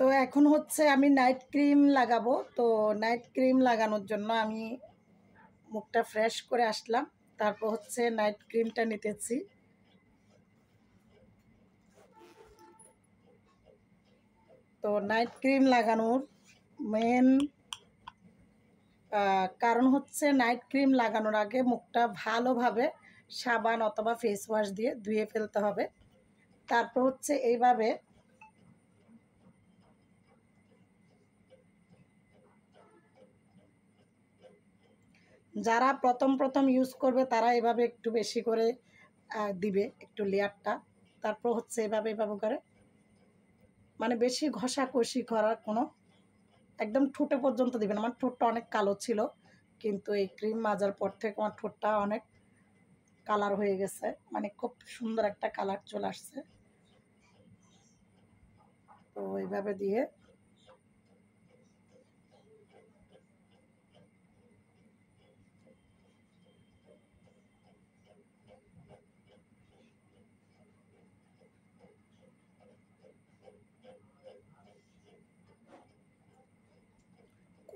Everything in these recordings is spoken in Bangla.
তো এখন হচ্ছে আমি নাইট ক্রিম লাগাবো। তো নাইট ক্রিম লাগানোর জন্য আমি মুখটা ফ্রেশ করে আসলাম, তারপর হচ্ছে নাইট ক্রিমটা নিতেছি। তো নাইট ক্রিম লাগানোর মেন কারণ হচ্ছে নাইট ক্রিম লাগানোর আগে মুখটা ভালোভাবে সাবান অথবা ফেস ওয়াশ দিয়ে ধুয়ে ফেলতে হবে। তারপর হচ্ছে এইভাবে যারা প্রথম ইউজ করবে তারা এভাবে একটু বেশি করে দিবে একটু লেয়ারটা। তারপর হচ্ছে এভাবে করে, মানে বেশি ঘষাঘষি করার কোনো, একদম ঠোঁটে পর্যন্ত দিবেন। আমার ঠোঁটটা অনেক কালো ছিল, কিন্তু এই ক্রিম মাজার পর থেকে আমার ঠোঁটটা অনেক কালার হয়ে গেছে, মানে খুব সুন্দর একটা কালার চলে আসছে। তো এইভাবে দিয়ে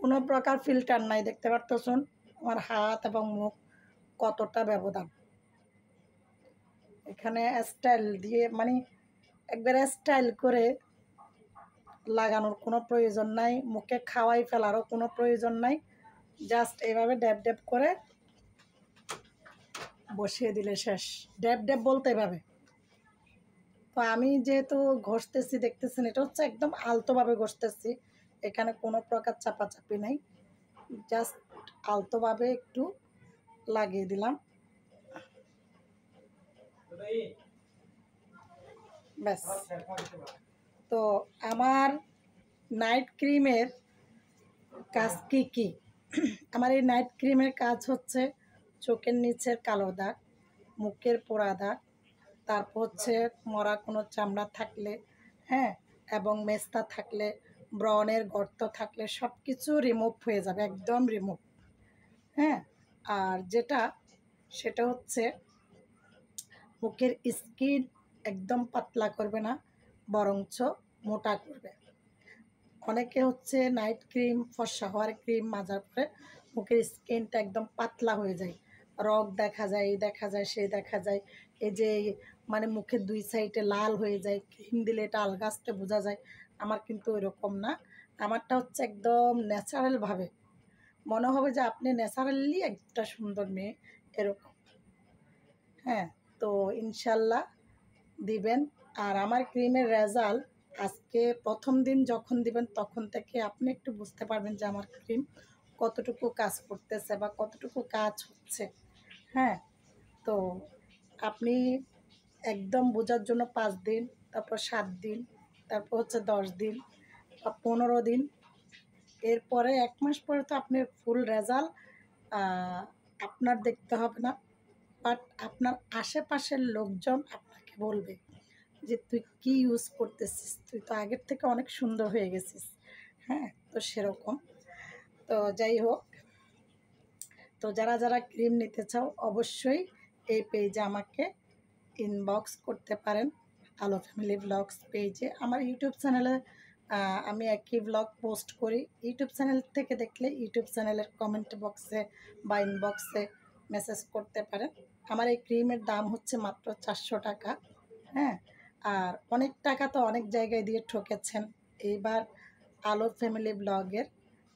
কোনো প্রকার ফিল্টার নাই, দেখতে পারতেছেন আমার হাত এবং মুখ কতটা ব্যবধান। এখানে স্টাইল দিয়ে, মানে একবারে স্টাইল করে লাগানোর কোনো প্রয়োজন নাই, মুখে খাওয়াই ফেলারও কোনো প্রয়োজন নাই। জাস্ট এভাবে ড্যাব ড্যাব করে বসিয়ে দিলে শেষ। ড্যাব ড্যাব বলতে এভাবে। তো আমি যেহেতু ঘষতেছি, দেখতেছেন এটা হচ্ছে একদম আলতোভাবে ঘষতেছি, এখানে কোনো প্রকার চাপাচাপি নাই, জাস্ট আলতোভাবে একটু লাগিয়ে দিলাম, ব্যাস। তো আমার নাইট ক্রিমের কাজ কি কি? আমার এই নাইট ক্রিমের কাজ হচ্ছে চোখের নিচের কালো দাগ, মুখের পোড়া দাগ, তারপর হচ্ছে মরা কোনো চামড়া থাকলে, হ্যাঁ, এবং মেস্তা থাকলে, ব্রণের গর্ত থাকলে সব কিছু রিমুভ হয়ে যাবে, একদম রিমুভ। হ্যাঁ, আর সেটা হচ্ছে মুখের স্কিন একদম পাতলা করবে না, বরঞ্চ মোটা করবে। অনেকে হচ্ছে নাইট ক্রিম, ফর্সা হওয়ার ক্রিম মাজার পরে মুখের স্কিনটা একদম পাতলা হয়ে যায়, রগ দেখা যায়, এই দেখা যায়, সেই দেখা যায়, এই যে মানে মুখের দুই সাইডে লাল হয়ে যায়, ক্রিম দিলে এটা আলগাছতে বোঝা যায়। আমার কিন্তু ওইরকম না, আমারটা হচ্ছে একদম ন্যাচারালভাবে, মনে হবে যে আপনি ন্যাচারালি একটা সুন্দর মেয়ে, এরকম। হ্যাঁ, তো ইনশাল্লাহ দিবেন। আর আমার ক্রিমের রেজাল্ট আজকে প্রথম দিন যখন দিবেন তখন থেকে আপনি একটু বুঝতে পারবেন যে আমার ক্রিম কতটুকু কাজ করতেছে বা কতটুকু কাজ হচ্ছে। হ্যাঁ, তো আপনি একদম বোঝার জন্য 5 দিন, তারপর 7 দিন, তারপর হচ্ছে 10 দিন বা 15 দিন, এরপরে 1 মাস পরে তো আপনি ফুল রেজাল্ট আপনার দেখতে হবে না, বাট আপনার আশেপাশের লোকজন আপনাকে বলবে যে তুই কি ইউজ করতেছিস, তুই তো আগের থেকে অনেক সুন্দর হয়ে গেছিস। হ্যাঁ, তো সেরকম। তো যাই হোক, তো যারা ক্রিম নিতে চাও অবশ্যই এই পেজে আমাকে ইনবক্স করতে পারেন। আলো ফ্যামিলি ব্লগস পেজে, আমার ইউটিউব চ্যানেলে আমি একই ব্লগ পোস্ট করি। ইউটিউব চ্যানেল থেকে দেখলে ইউটিউব চ্যানেলের কমেন্ট বক্সে বা ইনবক্সে মেসেজ করতে পারেন। আমার এই ক্রিমের দাম হচ্ছে মাত্র 400 টাকা। হ্যাঁ, আর অনেক টাকা তো অনেক জায়গায় দিয়ে ঠকেছেন, এইবার আলো ফ্যামিলি ব্লগের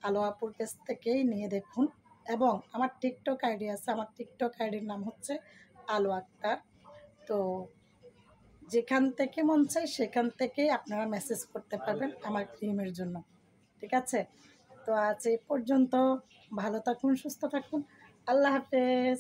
আলো আপুর কাছ থেকেই নিয়ে দেখুন। এবং আমার টিকটক আইডি আছে, আমার টিকটক আইডির নাম হচ্ছে আলো আক্তার। তো যেখান থেকে মন চাই সেখান থেকেই আপনারা মেসেজ করতে পারবেন আমার ক্রিমের জন্য, ঠিক আছে? তো আজ এই পর্যন্ত, ভালো থাকুন, সুস্থ থাকুন, আল্লাহ হাফেজ।